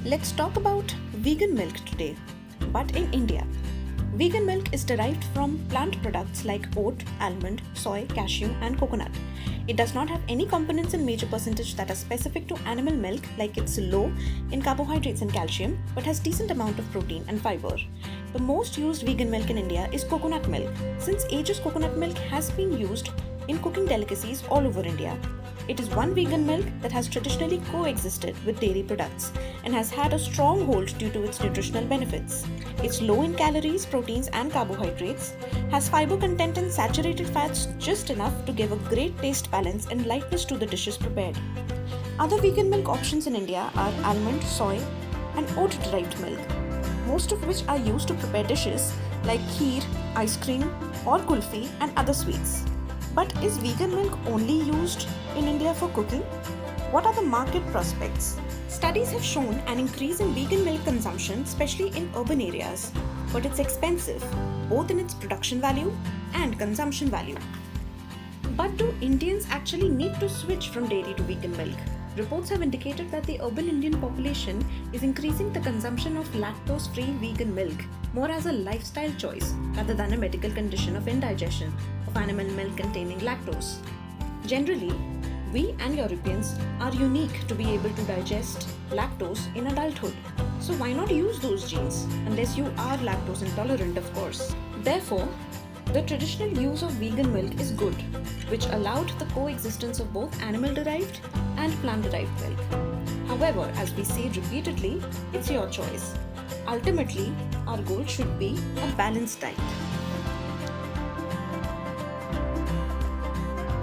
Let's talk about vegan milk today, but in India. Vegan milk is derived from plant products like oat, almond, soy, cashew, and coconut. It does not have any components in major percentage that are specific to animal milk, like it's low in carbohydrates and calcium, but has decent amount of protein and fiber. The most used vegan milk in India is coconut milk. Since ages, coconut milk has been used in cooking delicacies all over India. It is one vegan milk that has traditionally coexisted with dairy products and has had a strong hold due to its nutritional benefits. It's low in calories, proteins, and carbohydrates, has fiber content and saturated fats just enough to give a great taste balance and lightness to the dishes prepared. Other vegan milk options in India are almond, soy, and oat derived milk, most of which are used to prepare dishes like kheer, ice cream, or kulfi and other sweets. But is vegan milk only used in India for cooking? What are the market prospects? Studies have shown an increase in vegan milk consumption, especially in urban areas, but it's expensive, both in its production value and consumption value. But do Indians actually need to switch from dairy to vegan milk? Reports have indicated that the urban Indian population is increasing the consumption of lactose-free vegan milk more as a lifestyle choice rather than a medical condition of indigestion of animal milk containing lactose. Generally, we and Europeans are unique to be able to digest lactose in adulthood. So why not use those genes? Unless you are lactose intolerant, of course. Therefore, the traditional use of vegan milk is good, which allowed the coexistence of both animal-derived and plant-derived milk. However, as we say repeatedly, it's your choice. Ultimately, our goal should be a balanced diet.